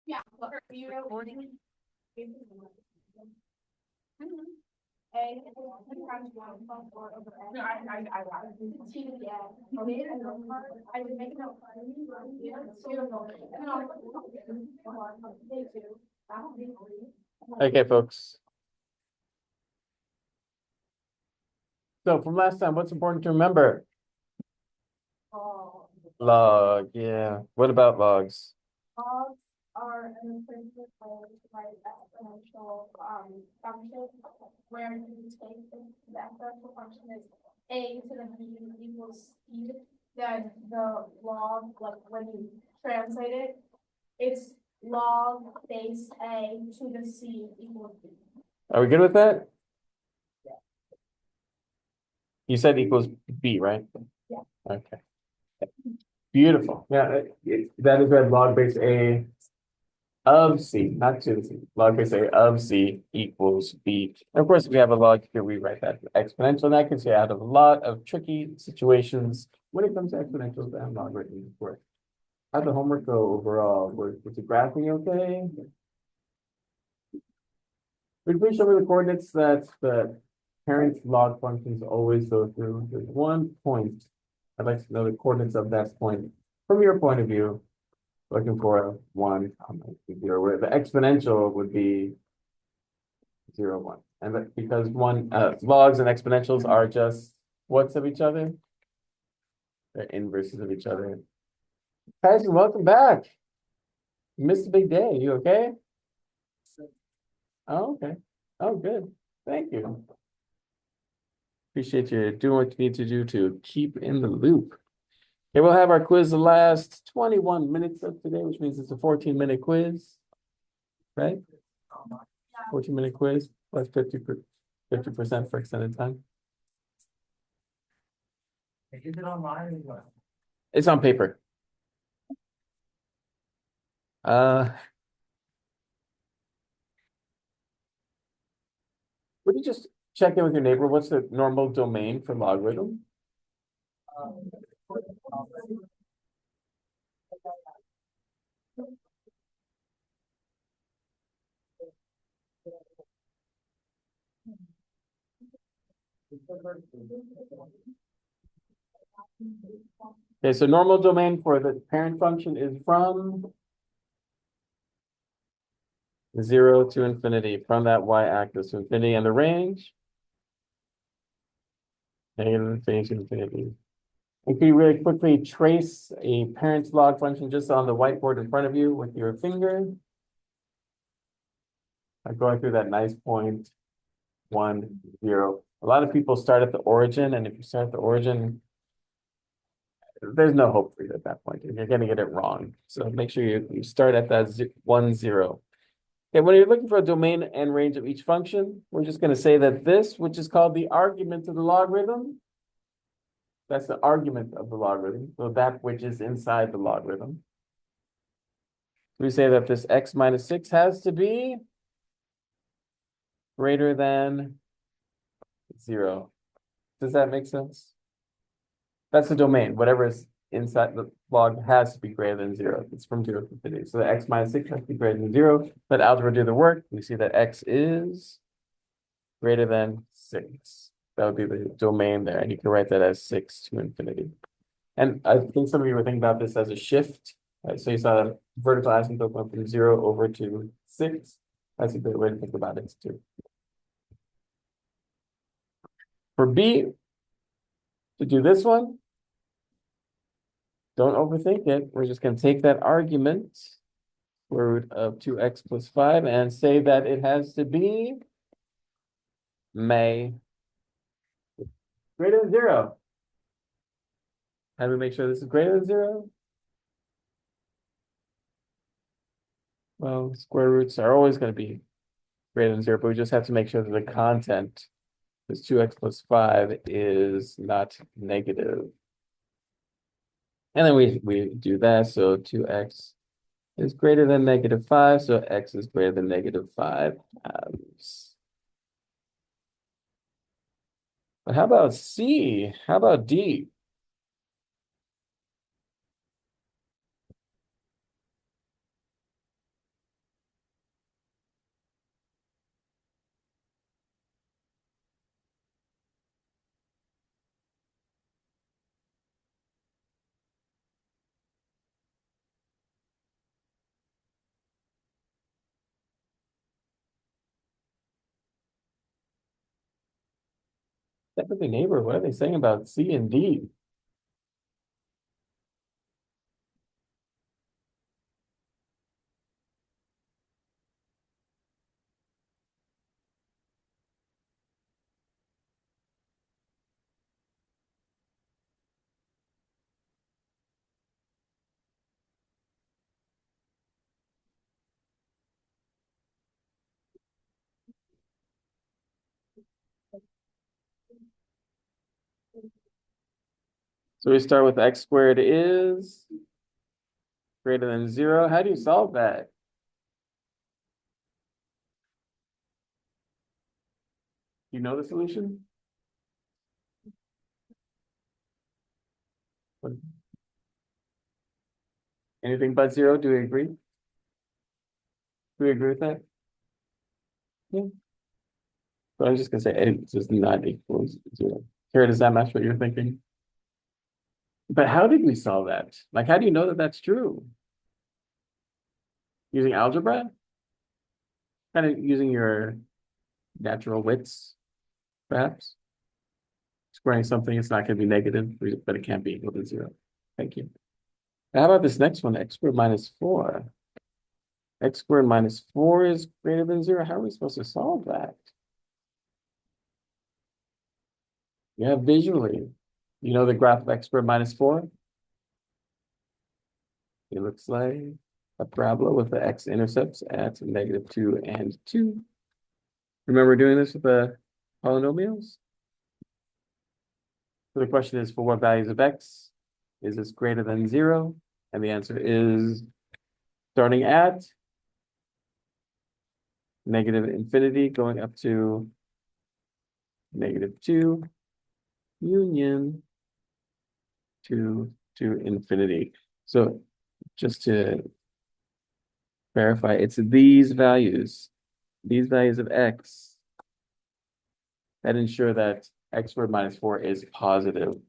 Yeah, but you know, A times 1 plus 4 over N. No, I T to the N. Okay, and then I would make a note. Yeah, so you don't know. And then I'll day 2. That'll be 3. Okay, folks. So from last time, what's important to remember? Log, yeah. What about logs? Logs are an intrinsic way to write exponential function where you take the exponential function is a to the b equals speed. Then the log, like when you translate it, it's log base a to the c equals b. Are we good with that? You said equals b, right? Yeah. Okay. Beautiful. Yeah, that is read log base a of c, not to the c. Log base a of c equals b. And of course, if we have a log here, we write that exponential. And that can stay out of a lot of tricky situations when it comes to exponentials and logarithms, of course. How'd the homework go overall? Was the graphing okay? Would you please show me the coordinates that the parent log functions always go through? There's one point. I'd like to know the coordinates of that point from your point of view. Looking for 1, 0, where the exponential would be 0, 1. And that because logs and exponentials are just what's of each other? They're inverses of each other. Tyson, welcome back. You missed a big day. You okay? Oh, okay. Oh, good. Thank you. Appreciate you doing what you need to do to keep in the loop. Okay, we'll have our quiz the last 21 minutes of today, which means it's a 14-minute quiz, right? 14-minute quiz plus 50% for extended time. Is it online or what? It's on paper. Would you just check in with your neighbor? What's the normal domain for logarithm? Okay, so normal domain for the parent function is from 0 to infinity, from that y-axis to infinity, and the range negative infinity to infinity. And can you really quickly trace a parent's log function just on the whiteboard in front of you with your finger? I'm going through that nice point, 1, 0. A lot of people start at the origin, and if you start at the origin, there's no hope for you at that point. You're going to get it wrong. So make sure you start at that 1, 0. Okay, when you're looking for a domain and range of each function, we're just going to say that this, which is called the argument of the logarithm, that's the argument of the logarithm. So that which is inside the logarithm. We say that this x minus 6 has to be greater than 0. Does that make sense? That's the domain. Whatever is inside the log has to be greater than 0. It's from 0 to infinity. So the x minus 6 has to be greater than 0. Let algebra do the work. We see that x is greater than 6. That would be the domain there. And you can write that as 6 to infinity. And I think some of you were thinking about this as a shift. Right? So you saw the vertical asymptote went from 0 over to 6. That's a great way to think about it too. For b, to do this one, don't overthink it. We're just going to take that argument, square root of 2x plus 5, and say that it has to be may greater than 0. How do we make sure this is greater than 0? Well, square roots are always going to be greater than 0, but we just have to make sure that the content, this 2x plus 5, is not negative. And then we do that, so 2x is greater than negative 5, so x is greater than negative 5 halves. But how about C? How about D? Definitely neighbor. What are they saying about C and D? So we start with x squared is greater than 0. How do you solve that? You know the solution? What- Anything but 0? Do we agree? Do we agree with that? Yeah. So I'm just gonna say a does not equals 0. Here, does that match what you're thinking? But how did we solve that? Like, how do you know that that's true? Using algebra? Kind of using your natural wits, perhaps? Squaring something, it's not going to be negative, but it can't be equal to 0. Thank you. How about this next one, x squared minus 4? X squared minus 4 is greater than 0. How are we supposed to solve that? Yeah, visually. You know the graph of x squared minus 4? It looks like a parabola with the x-intercepts at -2 and 2. Remember doing this with the polynomials? So the question is, for what values of x is this greater than 0? And the answer is starting at -infinity going up to -2 union 2 to infinity. So just to verify, it's these values of x that ensure that x squared minus 4 is positive.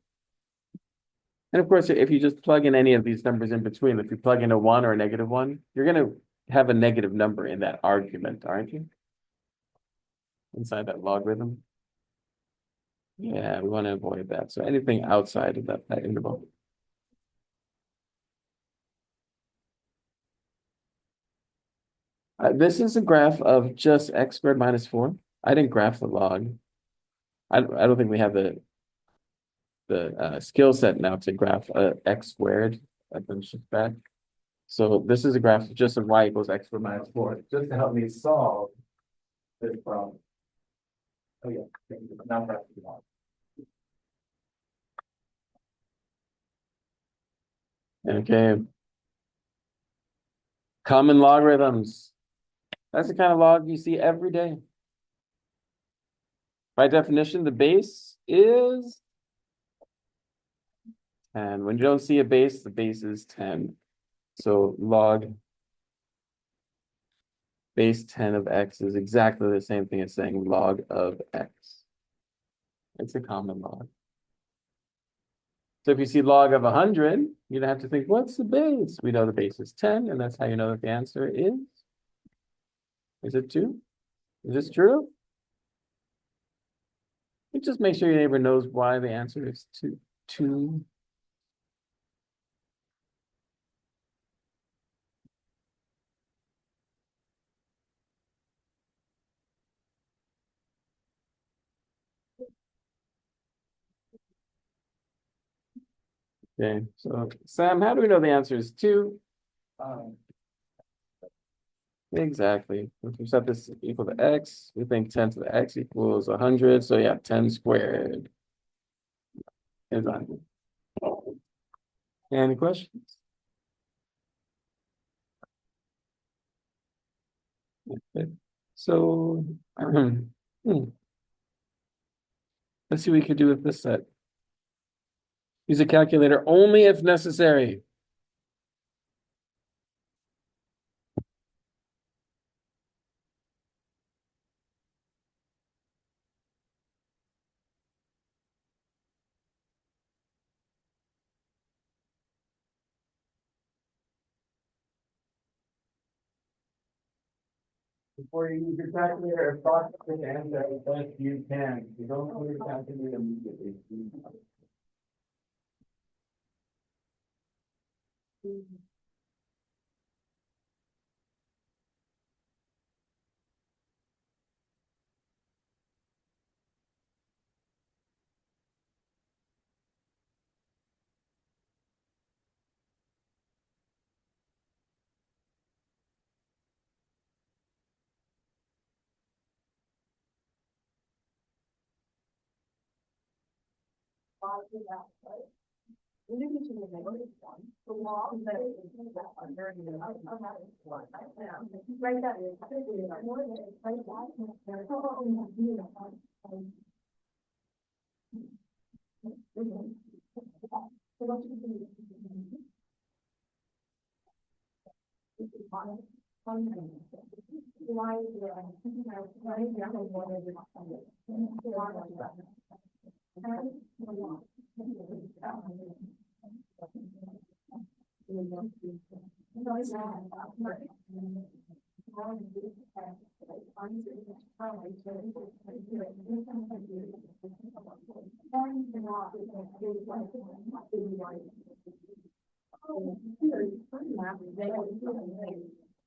And of course, if you just plug in any of these numbers in between, if you plug in a 1 or a -1, you're going to have a negative number in that argument, aren't you? Inside that logarithm. Yeah, we want to avoid that. So anything outside of that interval. This is a graph of just x squared minus 4. I didn't graph the log. I don't think we have the skill set now to graph x squared. I've been shift back. So this is a graph just of y equals x squared minus 4, just to help me solve this problem. Oh yeah, now graph the log. Okay. Common logarithms. That's the kind of log you see every day. By definition, the base is 10. When you don't see a base, the base is 10. So log base 10 of x is exactly the same thing as saying log of x. It's a common log. So if you see log of 100, you don't have to think, what's the base? We know the base is 10, and that's how you know that the answer is. Is it 2? Is this true? You just make sure your neighbor knows why the answer is 2. 2. Okay, so Sam, how do we know the answer is 2? Exactly. If we set this equal to x, we think 10 to the x equals 100. So yeah, 10 squared is 100. Any questions? Okay. So let's see what we could do with this set. Use a calculator only if necessary. Before you use your calculator, approximate the answer as best you can. You don't put your calculator immediately.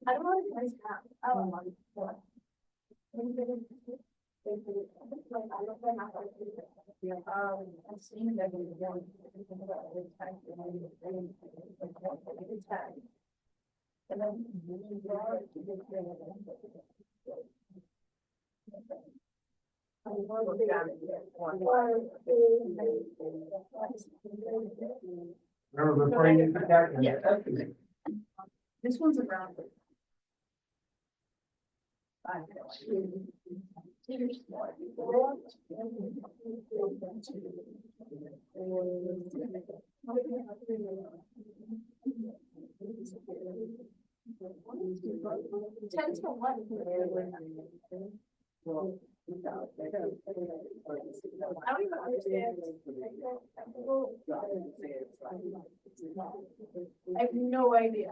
I don't know if you guys have, what? I'm seeing that we don't. And then. Remember, before you use the calculator, Yeah. estimate. This one's around. Ten to one. I don't even understand. I have no idea.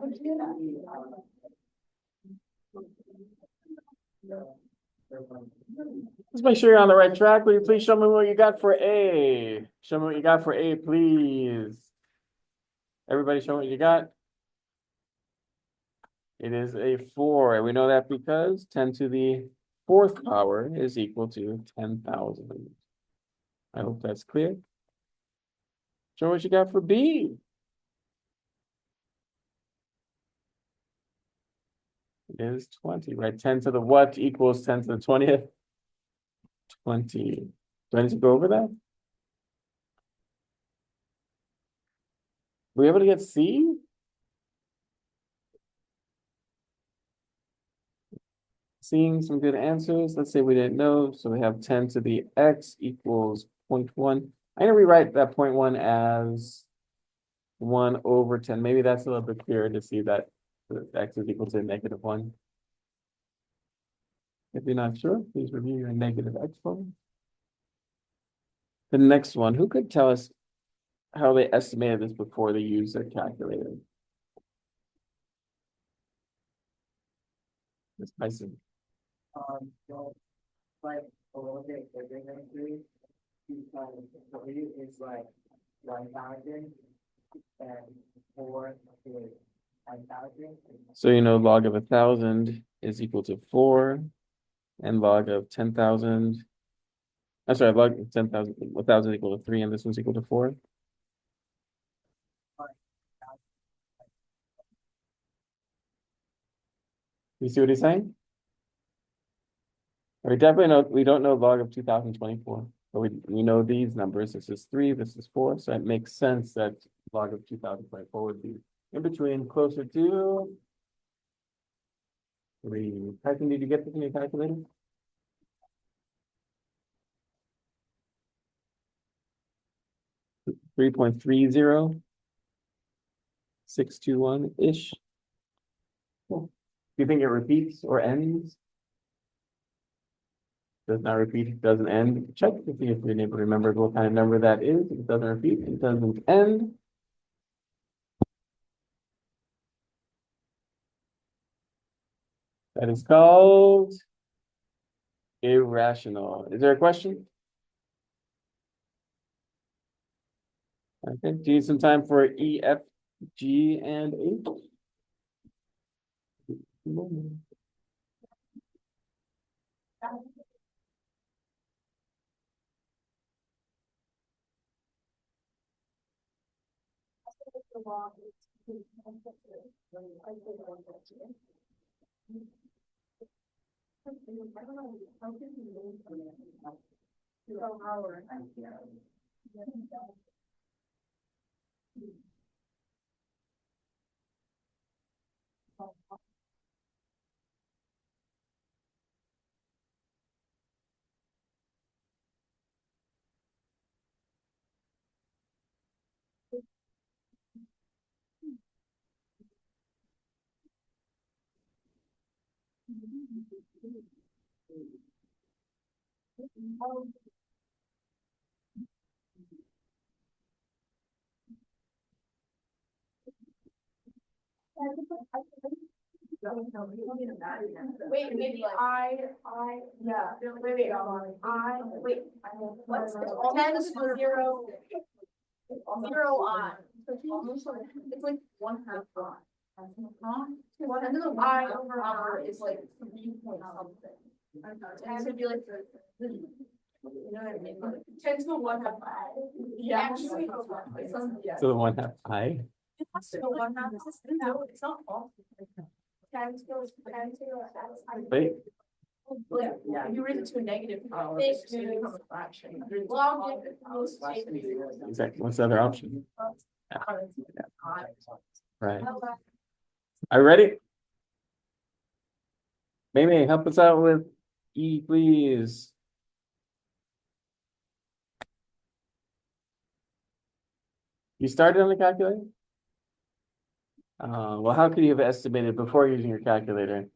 Let's make sure you're on the right track. Will you please show me what you got for A? Show me what you got for A, please. Everybody show me what you got. It is a 4, and we know that because 10 to the 4th power is equal to 10,000. I hope that's clear. Show what you got for B. It is 20, right? 10 to the what equals 10 to the 20th? 20. Do I need to go over that? Were we able to get C? Seeing some good answers. Let's say we didn't know. So we have 10 to the X equals 0.1. I'm gonna rewrite that 0.1 as 1 over 10. Maybe that's a little bit clearer to see that the X is equal to -1. If you're not sure, please review your negative exponent. The next one, who could tell us how they estimated this before they used their calculator? Ms. Tyson. So, like, a little bit, they're going to, W is like 1,000, and 4 is 1,000. So you know log of 1,000 is equal to 4, and log of 10,000. I'm sorry, log of 10,000, 1,000 equal to 3, and this one's equal to 4. You see what he's saying? We definitely know we don't know log of 2024, but we know these numbers. This is 3, this is 4, so it makes sense that log of 2024 would be in between, closer to 3. Tyson, did you get this in your calculator? 3.30621-ish. Do you think it repeats or ends? Does not repeat, it doesn't end. Check to see if you're able to remember what kind of number that is. If it doesn't repeat, it doesn't end. That is called irrational. Is there a question? Okay, do you need some time for E, F, G, and H? Wait, maybe yeah, wait, what's 10 to 0, 0 on. It's like 1/2 on. One of the I over R is like 3 point something. And it would be like, you know what I mean? Like 10 to 1/2 I. Yeah. Actually, yeah. So the 1/2 I? So 1/2 is, no, it's not false. 10 to Wait, yeah, if you raise it to a negative power, it's going to become a fraction. Log it, most exactly. What's the other option? Right. Are you ready? Mimi, help us out with E, please. You started on the calculator? Well, how could you have estimated before using your calculator?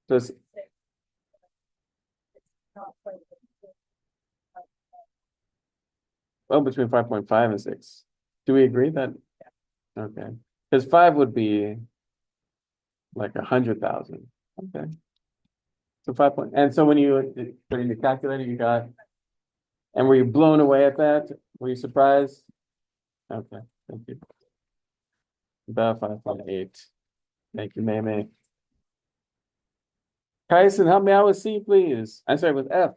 Just well, between 5.5 and 6. Do we agree that? Okay, because 5 would be like 100,000. Okay. So 5 point, and so when you put in the calculator, you got, and were you blown away at that? Were you surprised? Okay, thank you. About 5.8. Thank you, May. Kyson, help me out with C, please. I'm sorry, with F.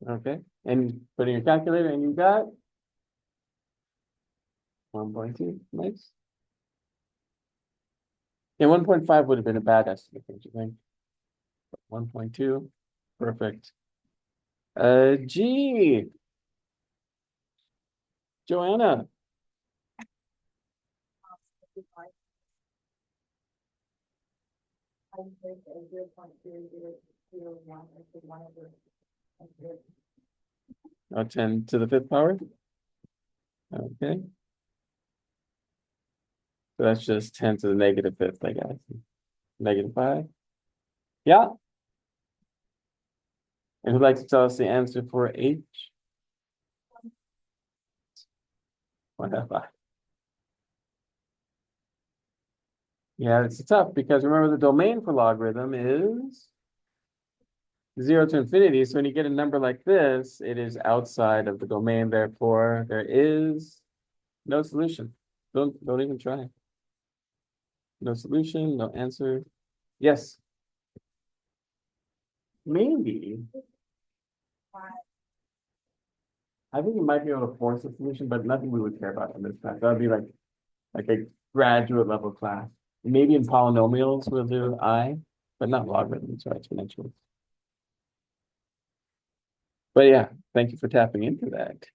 Okay, and put in your calculator, and you got 1.2. Nice. Yeah, 1.5 would have been a bad estimate, don't you think? 1.2, perfect. G. Joanna. Oh, 10 to the 5th power. Okay. So that's just 10 to the negative 5th, I guess. -5. Yeah. And who'd like to tell us the answer for H? 1/5. Yeah, it's tough because remember the domain for logarithm is 0 to infinity. So when you get a number like this, it is outside of the domain. Therefore, there is no solution. Don't even try. No solution, no answer. Yes. Maybe. I think you might be able to force a solution, but nothing we would care about in this class. That would be like a graduate level class. Maybe in polynomials we'll do I, but not logarithms or exponentials. But yeah, thank you for tapping into that.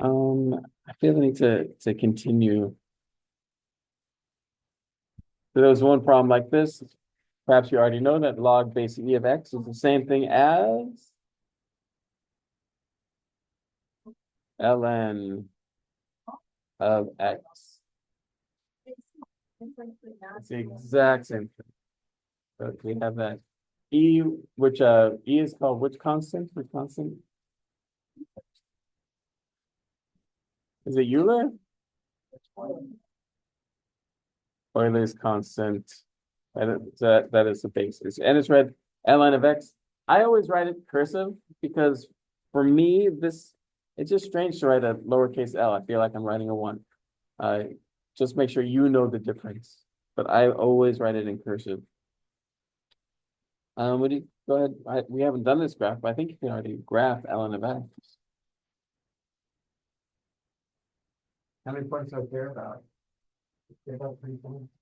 I feel the need to continue. So there was one problem like this. Perhaps you already know that log base E of x is the same thing as ln of x. It's the exact same thing. So we have that e, which e is called which constant? Which constant? Is it Euler? Euler's constant. That is the basis. And it's read ln of x. I always write it cursive because for me, it's just strange to write a lowercase l. I feel like I'm writing a one. Just make sure you know the difference. But I always write it in cursive. Would you go ahead? We haven't done this graph, but I think you can already graph ln of x. How many points do I care about? About 3 points.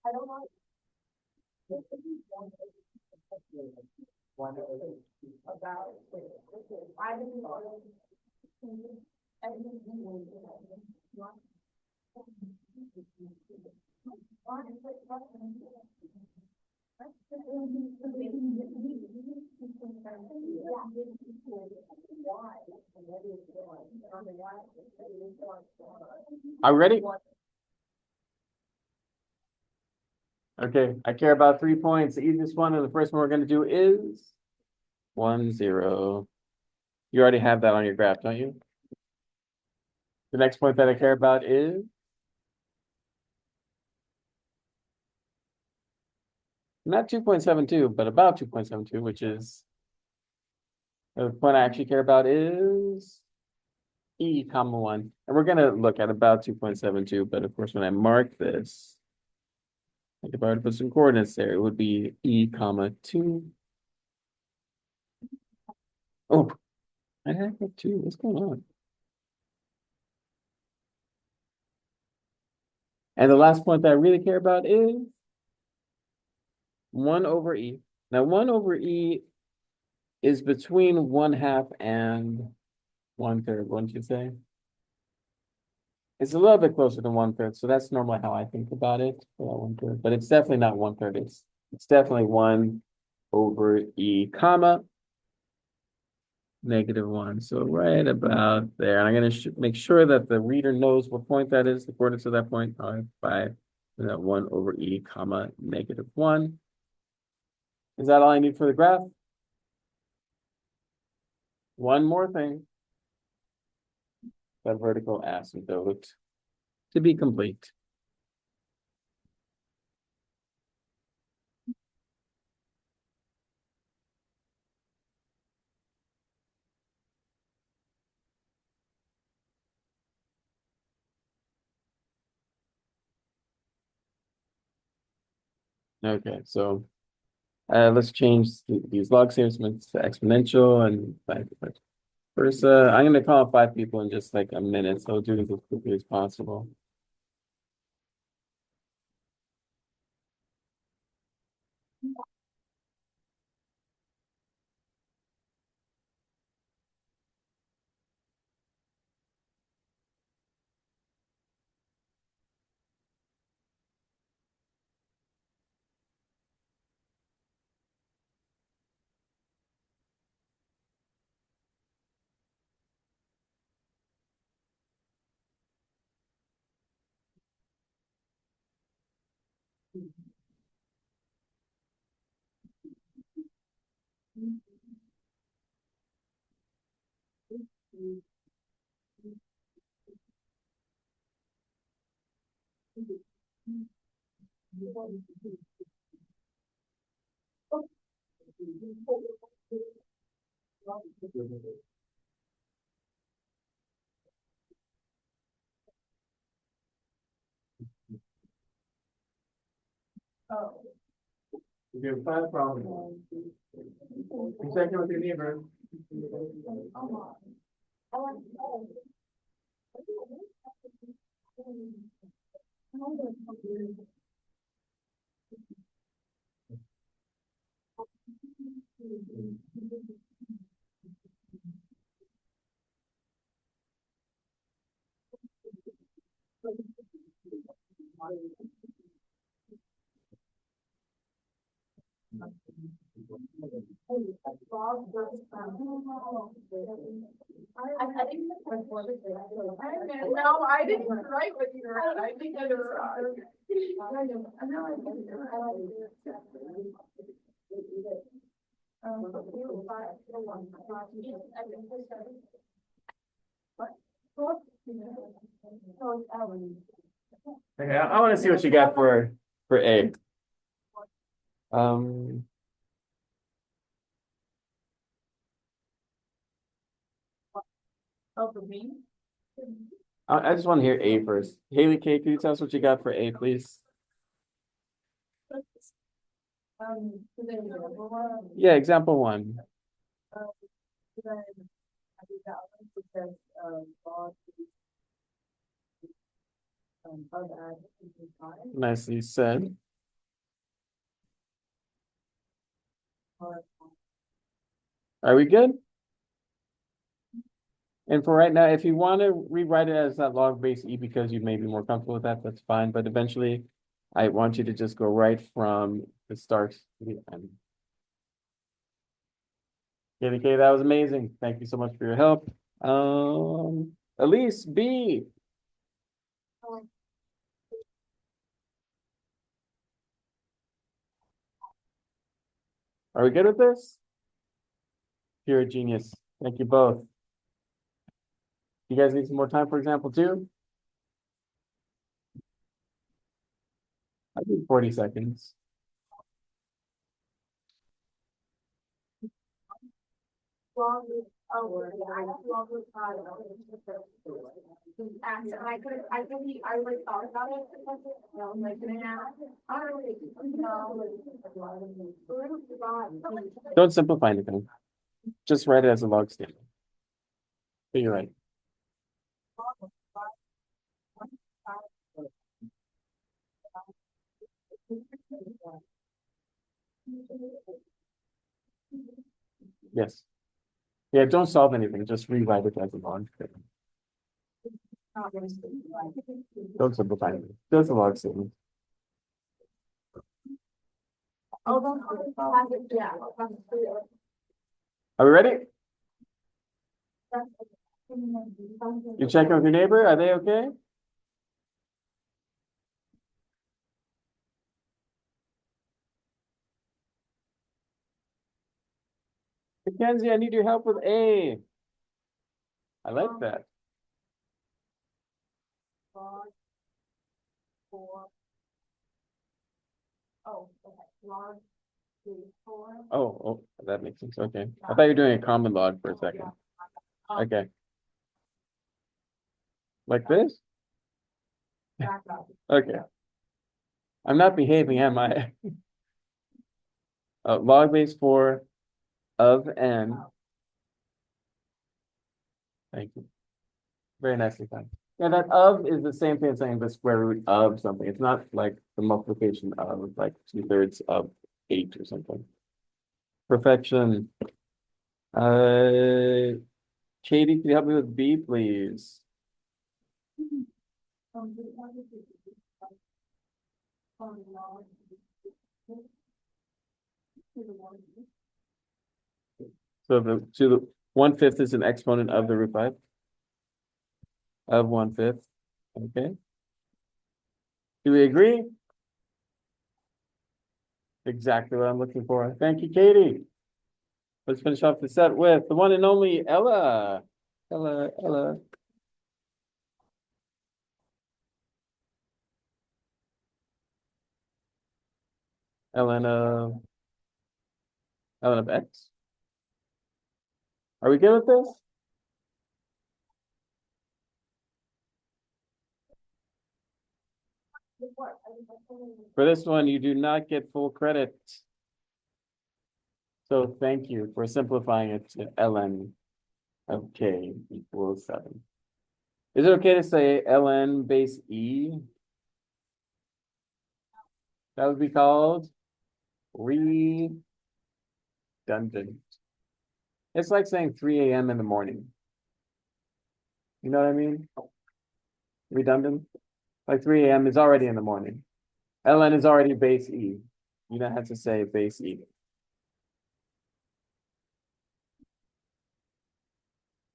I don't know. One over About, I didn't know. Are we ready? Okay, I care about 3 points. The easiest one and the first one we're going to do is 1, 0. You already have that on your graph, don't you? The next point that I care about is not 2.72, but about 2.72, which is the point I actually care about is e comma 1. And we're going to look at about 2.72, but of course, when I mark this, like if I were to put some coordinates there, it would be e comma 2. Oh, I have 2. What's going on? And the last point that I really care about is 1 over e. Now, 1 over e is between 1/2 and 1/3, wouldn't you say? It's a little bit closer to 1/3, so that's normally how I think about it for that 1/3, but it's definitely not 1/3. It's definitely 1 over e comma -1. So right about there. And I'm going to make sure that the reader knows what point that is, the coordinates of that point are 5, and that 1 over e comma -1. Is that all I need for the graph? One more thing. That vertical asymptote to be complete. Okay, so let's change these log statements to exponential and vice versa. I'm going to call 5 people in just like a minute, so I'll do this as quickly as possible. You find a problem. You check in with your neighbor. I think that's before the day. No, I didn't write what you wrote. I think I was. Okay, I want to see what you got for A. Oh, for me? I just want to hear A first. Haley K, can you tell us what you got for A, please? Yeah, example one. Nicely said. Are we good? And for right now, if you want to rewrite it as that log base E because you may be more comfortable with that, that's fine. But eventually, I want you to just go right from the start to the end. KDK, that was amazing. Thank you so much for your help. Elise B. Are we good with this? You're a genius. Thank you both. You guys need some more time for example two? I do 40 seconds. I like thought about it. Like, Don't simplify anything. Just write it as a log statement. But you're right. Yes. Yeah, don't solve anything. Just rewrite it as a log statement. Don't simplify anything. Just a log statement. Are we ready? You checking with your neighbor? Are they okay? Mackenzie, I need your help with A. I like that. Oh, that makes sense. Okay. I thought you were doing a common log for a second. Okay. Like this? Okay. I'm not behaving, am I? Log base 4 of n. Thank you. Very nicely done. Yeah, that of is the same thing as saying the square root of something. It's not like the multiplication of like 2/3 of 8 or something. Perfection. Katie, can you help me with B, please? So the 1/5 is an exponent of the root 5 of 1/5. Okay. Do we agree? Exactly what I'm looking for. Thank you, Katie. Let's finish off the set with the one and only Ella. Ella. Ellen of X. Are we good with this? For this one, you do not get full credit. So thank you for simplifying it to ln of k equals 7. Is it okay to say ln base e? That would be called redundant. It's like saying 3 a.m. in the morning. You know what I mean? Redundant. Like 3 a.m. is already in the morning. ln is already base e. You don't have to say base e.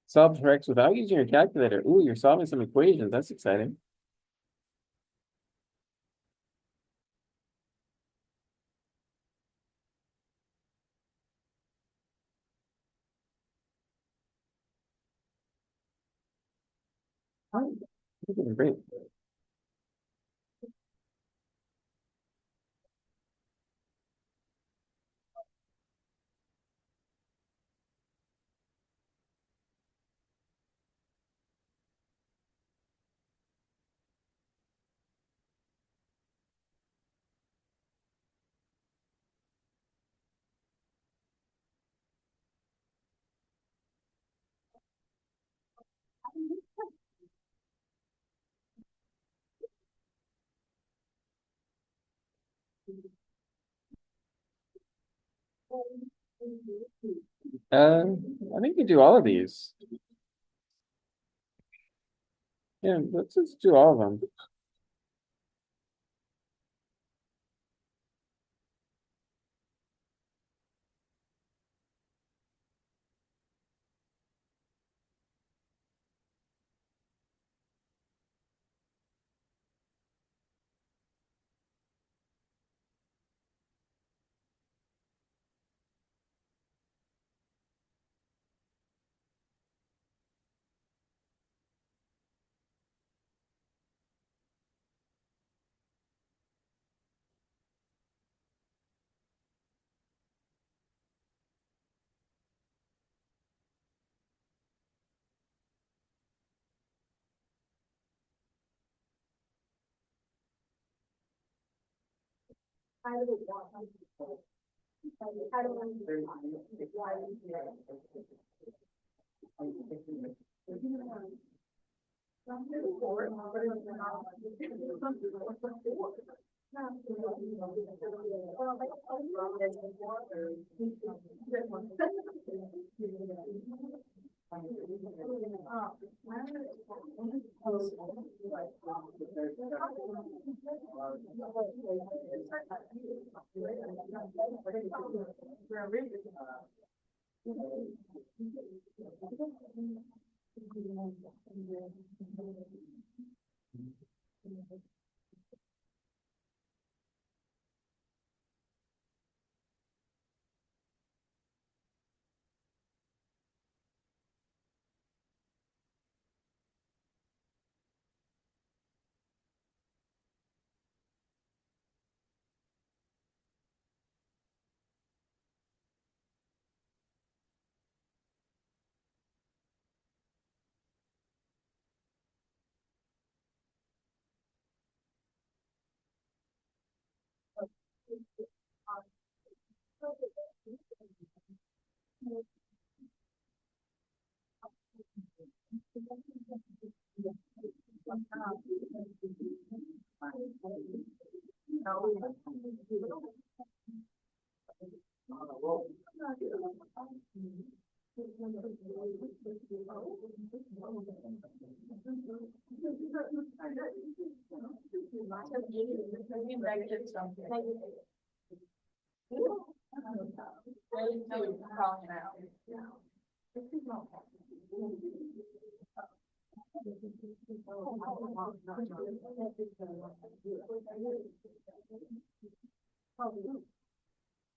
Solve for x without using your calculator. Ooh, you're solving some equations. That's exciting. Oh, you're doing great. I think you do all of these. Yeah, let's just do all of them.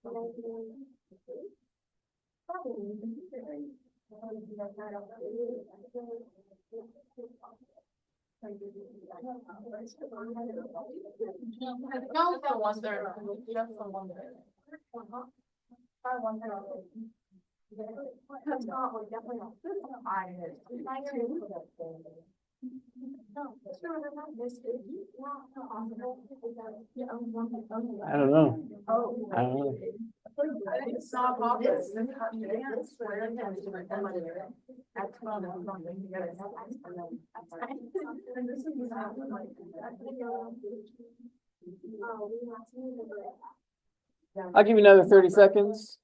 No, that was there. Just the one there. I wonder. That's not, we're definitely not. I I don't know. I don't know. It's not obvious. I'll give you another 30 seconds.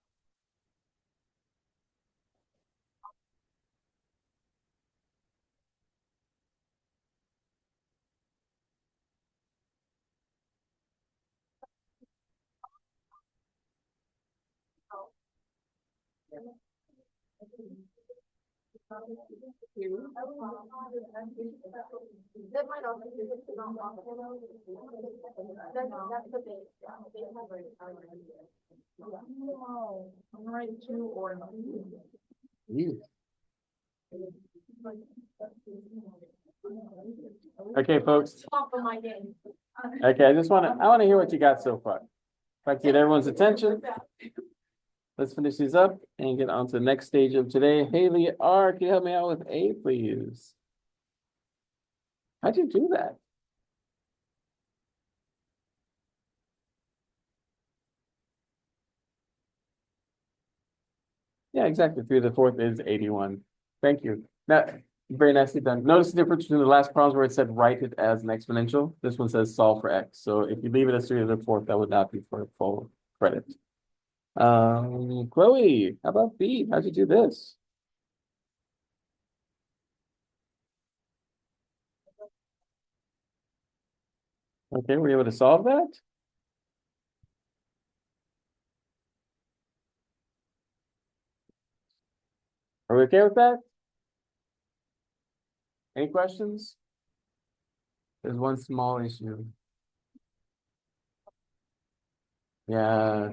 That might also be that's the base. No, I'm writing two or. Okay, folks. Top of my game. Okay, I want to hear what you got so far. If I can get everyone's attention, let's finish these up and get on to the next stage of today. Haley R, can you help me out with A, please? How'd you do that? Yeah, exactly. 3 to the 4th is 81. Thank you. Now, very nicely done. Notice the difference between the last problems where it said write it as an exponential. This one says solve for x. So if you leave it as 3 to the 4th, that would not be for full credit. Chloe, how about B? How'd you do this? Okay, were you able to solve that? Are we okay with that? Any questions? There's one small issue. Yeah.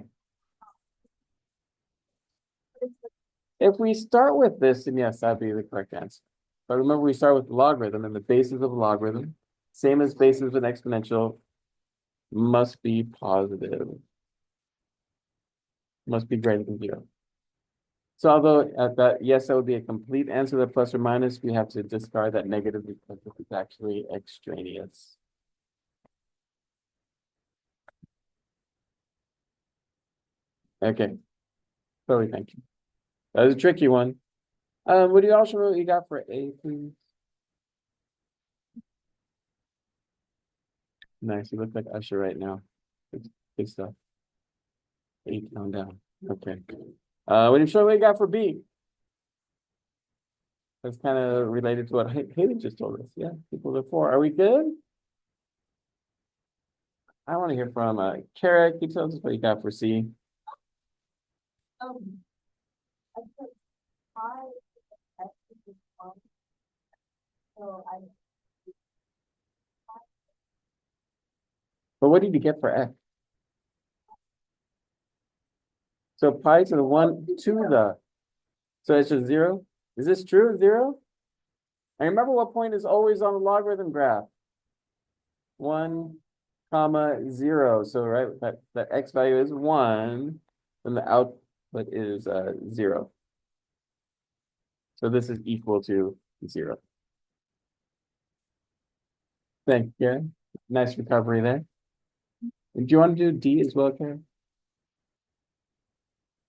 If we start with this, then yes, that'd be the correct answer. But remember, we start with the logarithm, and the basis of a logarithm, same as basis of an exponential, must be positive. Must be greater than 0. So although at that, yes, that would be a complete answer, the plus or minus, we have to discard that negative because it's actually extraneous. Okay. Chloe, thank you. That was a tricky one. Would you also know what you got for A, please? Nice. You look like Usher right now. Good stuff. 8 down. Okay. What do you show what you got for B? That's kind of related to what Haley just told us. Yeah, equal to 4. Are we good? I want to hear from Kara. Can you tell us what you got for C? I put five X is one. So But what did you get for X? So pi to the 1 to the. So it's just 0. Is this true? 0? And remember what point is always on the logarithm graph? 1, comma 0. So right, that x value is 1, and the output is 0. So this is equal to 0. Thank you, Karen. Nice recovery there. Do you want to do D as well, Karen?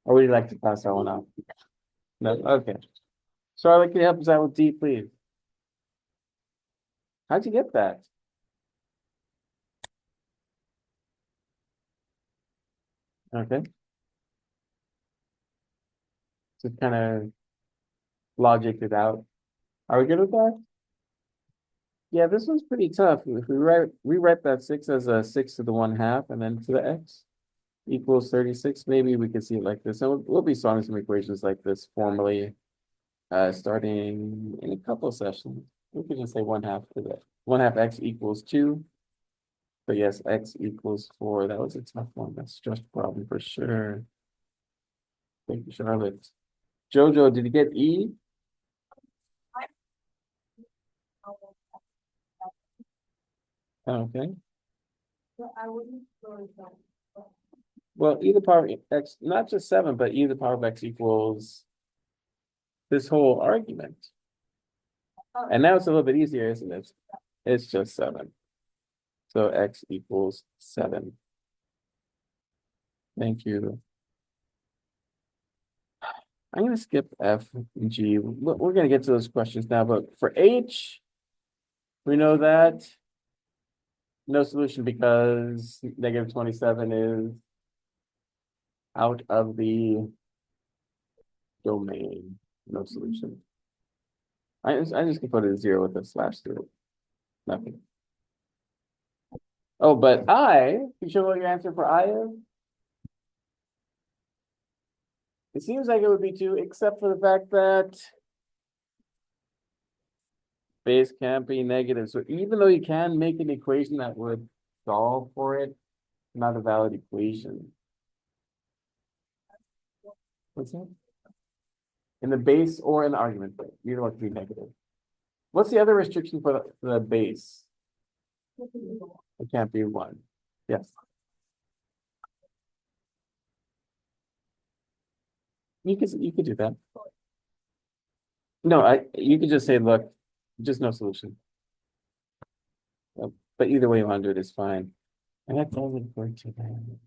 Or would you like to pass that one off? No? Okay. Charlotte, can you help us out with D, please? How'd you get that? Okay. Just kind of logic it out. Are we good with that? Yeah, this one's pretty tough. If we rewrite that 6 as a 6 to the 1/2 and then to the x equals 36, maybe we could see it like this. And we'll be solving some equations like this formally starting in a couple of sessions. We could just say 1/2 to the 1/2 x equals 2. But yes, x equals 4. That was a tough one. That's a stress problem for sure. Thank you, Charlotte. Jojo, did you get E? Okay. I wouldn't really know. Well, e to the power of x, not just 7, but e to the power of x equals this whole argument. And now it's a little bit easier, isn't it? It's just 7. So x equals 7. Thank you. I'm going to skip F and G. We're going to get to those questions now, but for H, we know that no solution because negative 27 is out of the domain. No solution. I just can put it 0 with a slash through it. Nothing. Oh, but I, you show what your answer for I is? It seems like it would be 2, except for the fact that base can't be negative. So even though you can make an equation that would solve for it, not a valid equation. What's that? In the base or in the argument, either one can be negative. What's the other restriction for the base? It can't be 1. Yes. You could do that. No, you could just say, look, just no solution. But either way you want to do it is fine. And that doesn't work too bad.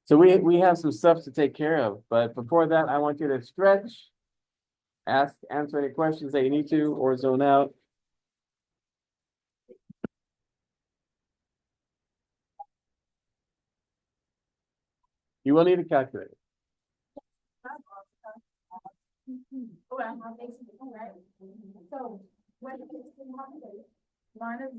So we have some stuff to take care of, but before that, I want you to stretch, answer any questions that you need to, or zone out. You will need a calculator. So, when it's minus